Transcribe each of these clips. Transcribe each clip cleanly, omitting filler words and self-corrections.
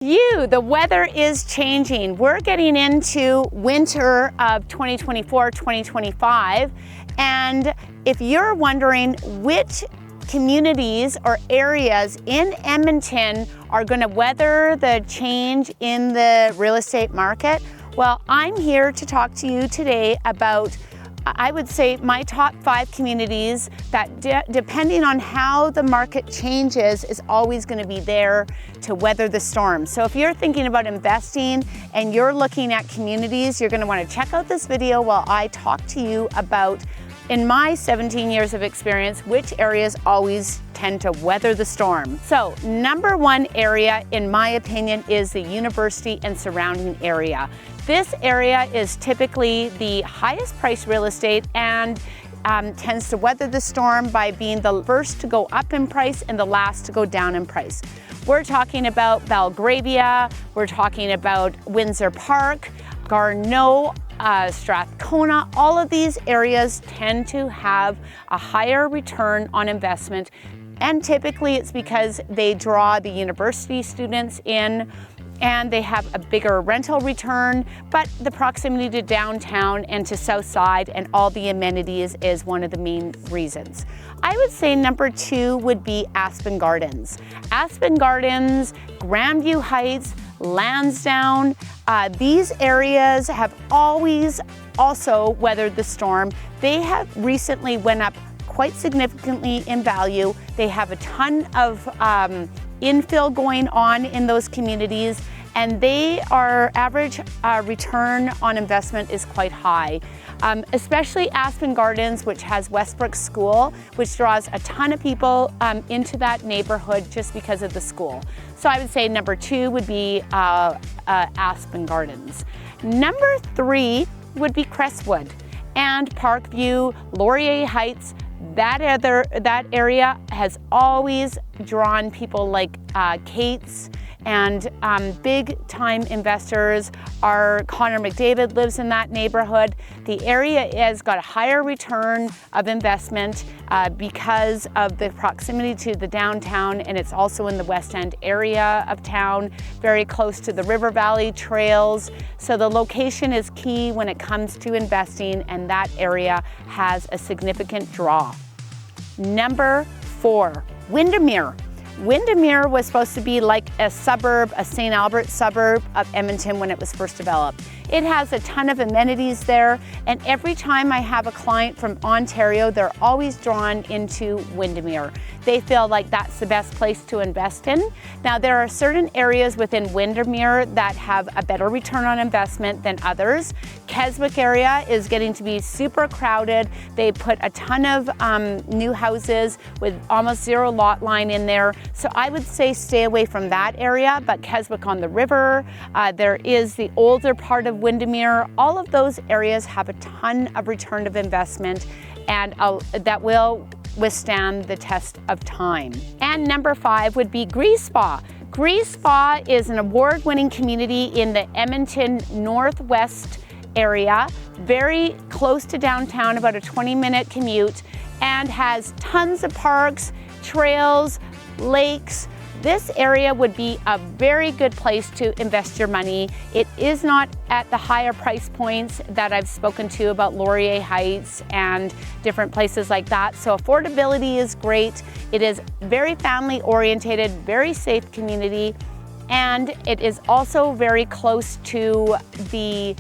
The weather is changing. We're getting into winter of 2024-2025, and if you're wondering which communities or areas in Edmonton are going to weather the change in the real estate market, well, I'm here to talk to you today about, I would say, my top 5 communities that depending on how the market changes is always going to be there to weather the storm. So if you're thinking about investing and you're looking at communities, you're going to want to check out this video while I talk to you about, in my 17 years of experience, which areas always tend to weather the storm. So number 1 area, in my opinion, is the university and surrounding area. This area is typically the highest priced real estate and tends to weather the storm by being the first to go up in price and the last to go down in price. We're talking about Belgravia, we're talking about Windsor Park, Garneau, Strathcona. All of these areas tend to have a higher return on investment, and typically it's because they draw the university students in and they have a bigger rental return, but the proximity to downtown and to South Side and all the amenities is one of the main reasons. I would say number 2 would be Aspen Gardens. Aspen Gardens, Grandview Heights, Lansdowne, these areas have always also weathered the storm. They have recently went up quite significantly in value. They have a ton of infill going on in those communities, and they are average return on investment is quite high. Especially Aspen Gardens, which has Westbrook School, which draws a ton of people into that neighborhood just because of the school. So I would say number 2 would be Aspen Gardens. Number 3 would be Crestwood and Parkview, Laurier Heights. That area has always drawn people like Kate's, and big time investors. Connor McDavid lives in that neighborhood. The area has got a higher return of investment because of the proximity to the downtown, and it's also in the West End area of town, very close to the River Valley trails. So the location is key when it comes to investing, and that area has a significant draw. Number 4, Windermere. Windermere was supposed to be like a suburb, a St. Albert suburb of Edmonton when it was first developed. It has a ton of amenities there, and every time I have a client from Ontario, they're always drawn into Windermere. They feel like that's the best place to invest in. Now, there are certain areas within Windermere that have a better return on investment than others. Keswick area is getting to be super crowded. They put a ton of new houses with almost zero lot line in there. So I would say stay away from that area, but Keswick on the river, there is the older part of Windermere. All of those areas have a ton of return of investment, and that will withstand the test of time. And number 5 would be Grise Spa. Grise Spa is an award-winning community in the Edmonton Northwest area, very close to downtown, about a 20-minute commute, and has tons of parks, trails, lakes. This area would be a very good place to invest your money. It is not at the higher price points that I've spoken to about Laurier Heights and different places like that. So affordability is great. It is very family oriented, very safe community, and it is also very close to the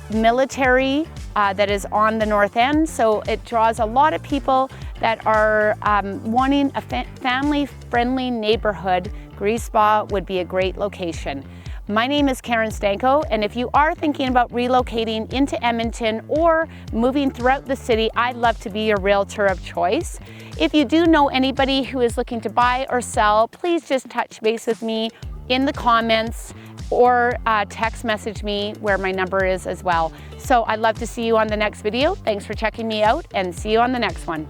military that is on the north end. So it draws a lot of people that are wanting a family-friendly neighborhood. Grise Spa would be a great location. My name is Karen Stanko, and if you are thinking about relocating into Edmonton or moving throughout the city, I'd love to be your realtor of choice. If you do know anybody who is looking to buy or sell, please just touch base with me in the comments or text message me where my number is as well. So I'd love to see you on the next video. Thanks for checking me out, and see you on the next one.